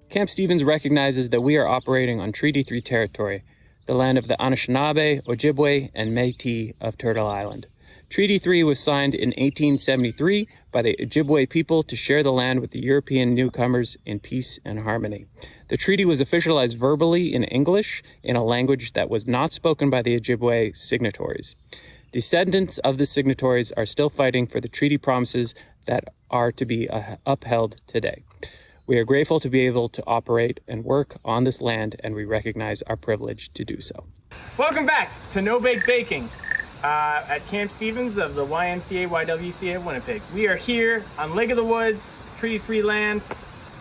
Camp Stevens recognizes that we are operating on Treaty 3 territory, the land of the Anishinaabe, Ojibwe, and Métis of Turtle Island. Treaty 3 was signed in 1873 by the Ojibwe people to share the land with the European newcomers in peace and harmony. The treaty was officialized verbally in English, in a language that was not spoken by the Ojibwe signatories. Descendants of the signatories are still fighting for the treaty promises that are to be upheld today. We are grateful to be able to operate and work on this land, and we recognize our privilege to do so. Welcome back to No Bake Baking at Camp Stevens of the YMCA, YWCA of Winnipeg. We are here on Lake of the Woods, Treaty 3 land,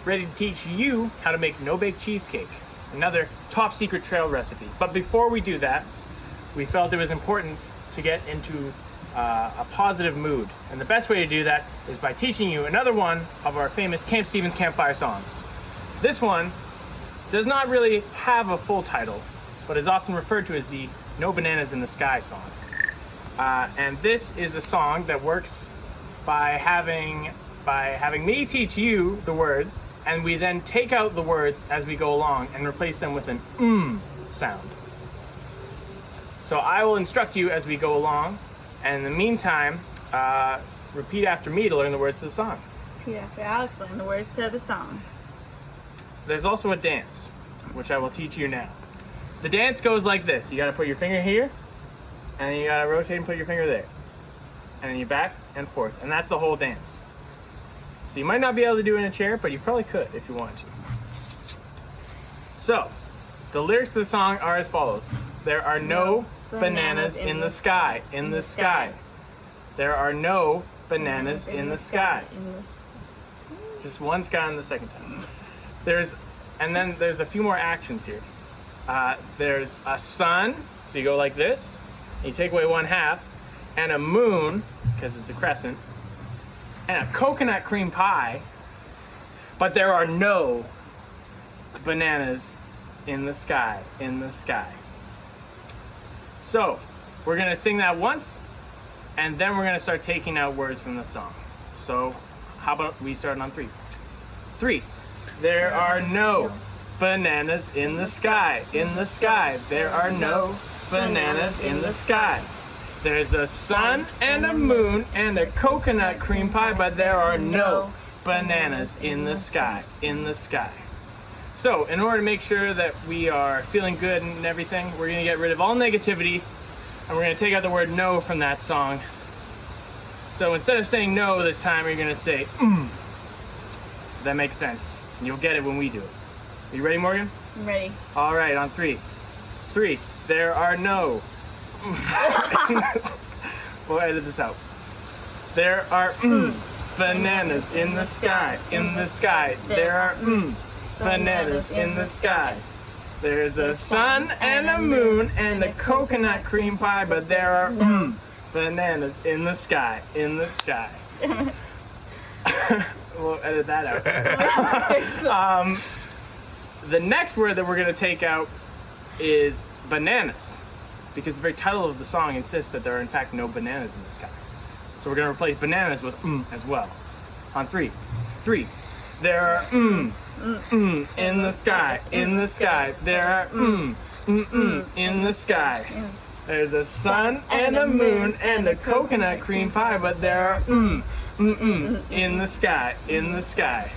ready to teach you how to make no-bake cheesecake, another top secret trail recipe. But before we do that, we felt it was important to get into a positive mood. And the best way to do that is by teaching you another one of our famous Camp Stevens campfire songs. This one does not really have a full title, but is often referred to as the No Bananas in the Sky song. And this is a song that works by having me teach you the words, and we then take out the words as we go along and replace them with an sound. So I will instruct you as we go along, and in the meantime, repeat after me to learn the words to the song. Repeat after Alex, learn the words to the song. There's also a dance, which I will teach you now. The dance goes like this. You gotta put your finger here, and then you gotta rotate and put your finger there. And then you back and forth, and that's the whole dance. So you might not be able to do it in a chair, but you probably could if you wanted to. So, the lyrics to the song are as follows. There are no bananas in the sky, in the sky. There are no bananas in the sky. Just one sky in the second time. And then there's a few more actions here. There's a sun, so you go like this, and you take away one half, and a moon, because it's a crescent, and a coconut cream pie, but there are no bananas in the sky, in the sky. So, we're gonna sing that once, and then we're gonna start taking out words from the song. So, how about we start on 3? 3. There are no bananas in the sky, in the sky. There are no bananas in the sky. There's a sun and a moon and a coconut cream pie, but there are no bananas in the sky, in the sky. So, in order to make sure that we are feeling good and everything, we're gonna get rid of all negativity, and we're gonna take out the word no from that song. So instead of saying no this time, you're gonna say That makes sense. And you'll get it when we do it. Are you ready, Morgan? I'm ready. All right, on 3. 3. There are no. We'll edit this out. There are bananas in the sky, in the sky. There are bananas in the sky. There's a sun and a moon and a coconut cream pie, but there are bananas in the sky, in the sky. We'll edit that out. The next word that we're going to take out is bananas, because the very title of the song insists that there are in fact no bananas in the sky. So we're going to replace bananas with as well. On 3. 3. There are in the sky, in the sky. There are in the sky. There's a sun and a moon and a coconut cream pie, but there are in the sky, in the sky.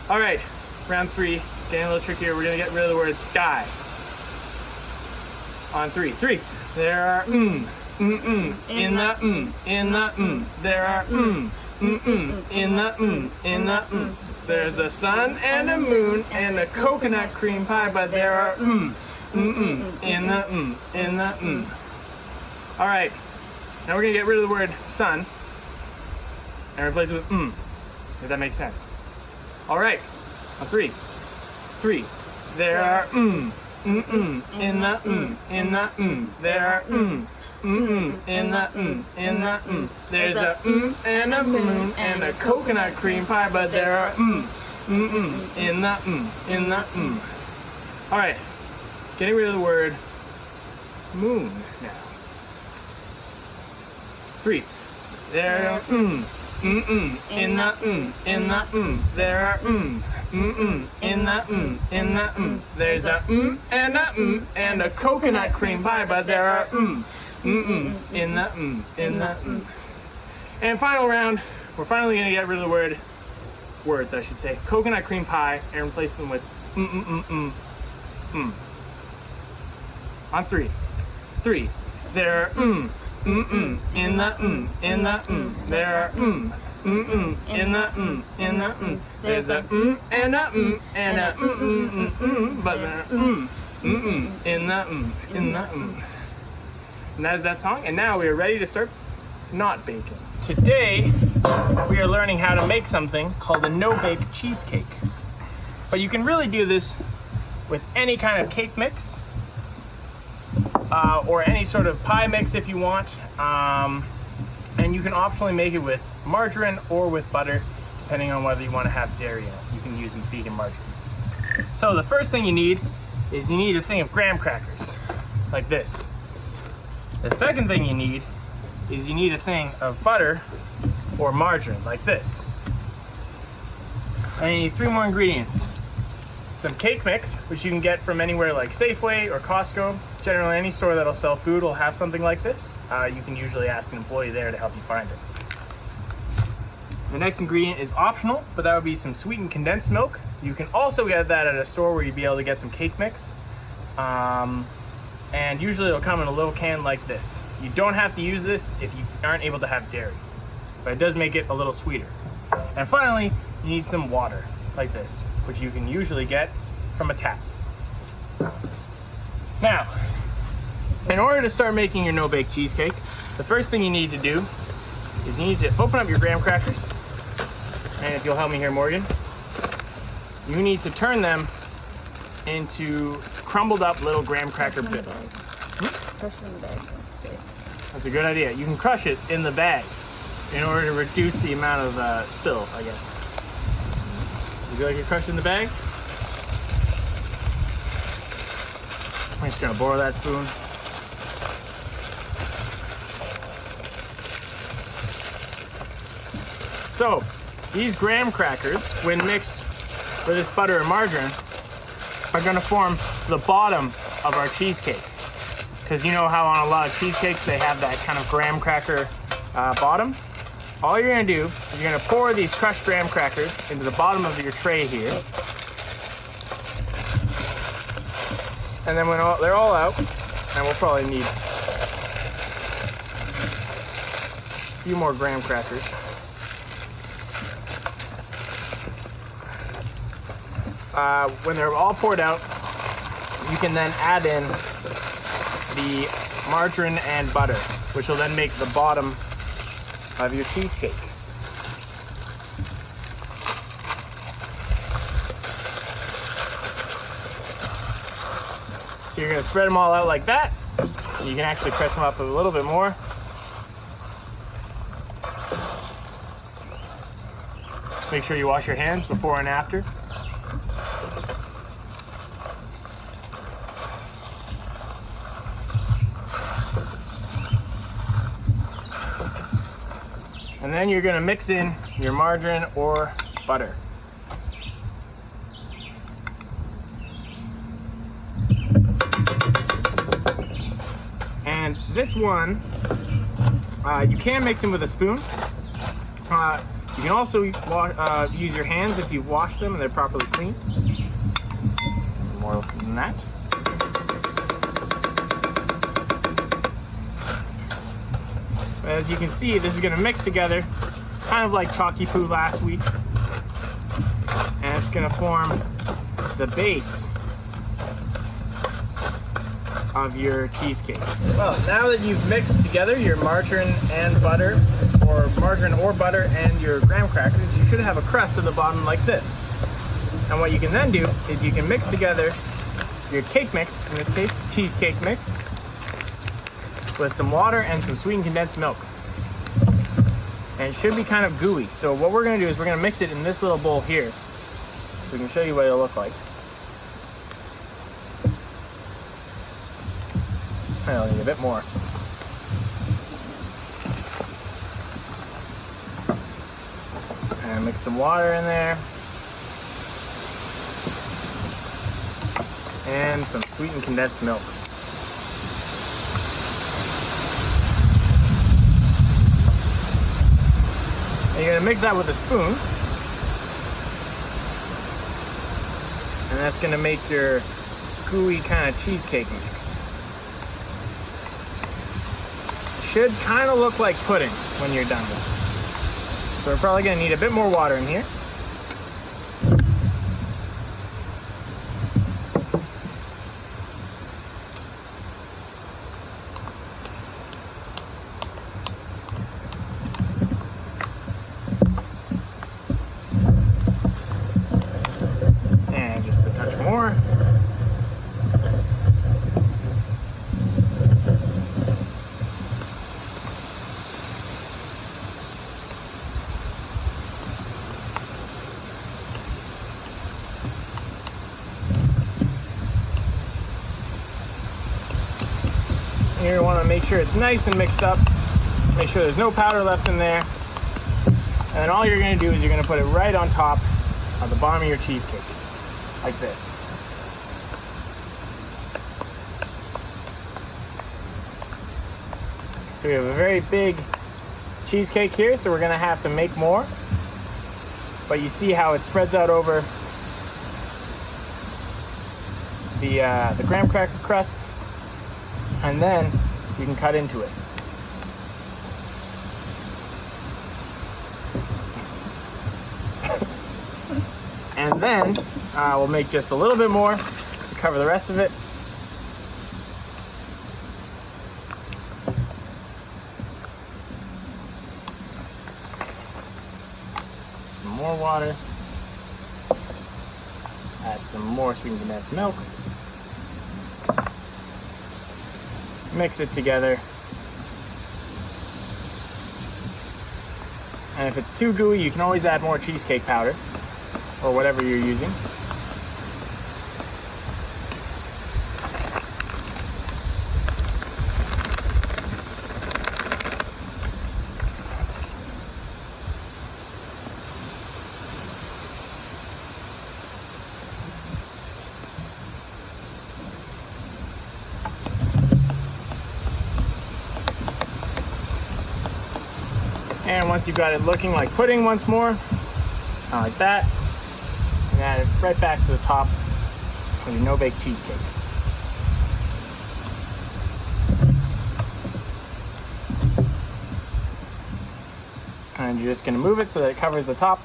All right, round 3. It's getting a little trickier. We're gonna get rid of the word sky. On 3. 3. There are in the in the There are in the There's a sun and a moon and a coconut cream pie, but there are in the All right, now we're gonna get rid of the word sun and replace it with if that makes sense. All right, on 3. 3. There are in the There are in the There's a and a moon and a coconut cream pie, but there are in the All right, getting rid of the word moon now. 3. There are in the There are in the There's a and a coconut cream pie, but there are in the And final round, we're finally gonna get rid of the words, I should say, coconut cream pie, and replace them with On three. There are in the There are in the There's a and a but there are in the And that is that song. And now we are ready to start not baking. Today we are learning how to make something called a no-bake cheesecake. But you can really do this with any kind of cake mix. Or any sort of pie mix if you want, and you can optionally make it with margarine or with butter, depending on whether you want to have dairy in it. You can use vegan margarine. So the first thing you need is a thing of graham crackers, like this. The second thing you need is a thing of butter or margarine, like this. And you need 3 more ingredients. Some cake mix, which you can get from anywhere like Safeway or Costco. Generally, any store that'll sell food will have something like this. You can usually ask an employee there to help you find it. The next ingredient is optional, but that would be some sweetened condensed milk. You can also get that at a store where you'd be able to get some cake mix. And usually it'll come in a little can like this. You don't have to use this if you aren't able to have dairy, but it does make it a little sweeter. And finally, you need some water, like this, which you can usually get from a tap. Now, in order to start making your no-bake cheesecake, the first thing you need to do is you need to open up your graham crackers, and if you'll help me here, Morgan, you need to turn them into crumbled up little graham cracker bits. Crush it in the bag. That's a good idea. You can crush it in the bag in order to reduce the amount of spill, I guess. You feel like you're crushed in the bag? I'm just gonna borrow that spoon. So, these graham crackers, when mixed with this butter and margarine, are gonna form the bottom of our cheesecake. Because you know how on a lot of cheesecakes they have that kind of graham cracker bottom? All you're gonna do is you're gonna pour these crushed graham crackers into the bottom of your tray here. And then when they're all out, and we'll probably need a few more graham crackers. When they're all poured out, you can then add in the margarine and butter, which will then make the bottom of your cheesecake. So you're going to spread them all out like that. You can actually crush them up a little bit more. Make sure you wash your hands before and after. And then you're gonna mix in your margarine or butter. And this one, you can mix in with a spoon. You can also use your hands if you've washed them and they're properly clean. More than that. As you can see, this is going to mix together, kind of like chalky poo last week. And it's going to form the base of your cheesecake. Well, now that you've mixed together your margarine and butter, or margarine or butter and your graham crackers, you should have a crust at the bottom like this. And what you can then do is you can mix together your cake mix, in this case, cheesecake mix, with some water and some sweetened condensed milk. And it should be kind of gooey. So what we're gonna do is we're gonna mix it in this little bowl here, so we can show you what it'll look like. I'll need a bit more. And mix some water in there. and some sweetened condensed milk. And you're gonna mix that with a spoon. And that's gonna make your gooey kind of cheesecake mix. Should kind of look like pudding when you're done with it. So we're probably gonna need a bit more water in here. And just a touch more. Here you want to make sure it's nice and mixed up. Make sure there's no powder left in there. And then all you're going to do is you're going to put it right on top of the bottom of your cheesecake, like this. So we have a very big cheesecake here, so we're going to have to make more. But you see how it spreads out over the graham cracker crust, and then you can cut into it. And then we'll make just a little bit more to cover the rest of it. Some more water. Add some more sweetened condensed milk. Mix it together. And if it's too gooey, you can always add more cheesecake powder or whatever you're using. And once you've got it looking like pudding once more, kind of like that, and add it right back to the top of your no-bake cheesecake. And you're just going to move it so that it covers the top.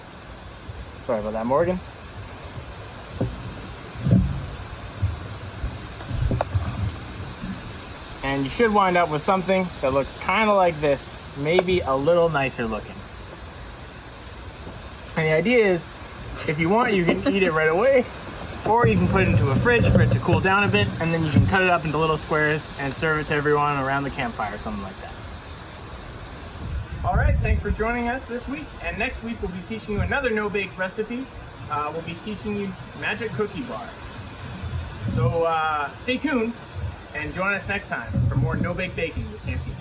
Sorry about that, Morgan. And you should wind up with something that looks kind of like this, maybe a little nicer looking. And the idea is, if you want, you can eat it right away, or you can put it into a fridge for it to cool down a bit, and then you can cut it up into little squares and serve it to everyone around the campfire or something like that. All right, thanks for joining us this week, and next week we'll be teaching you another no-bake recipe. We'll be teaching you magic cookie bar. So stay tuned and join us next time for more no-bake baking with Camp Stevens.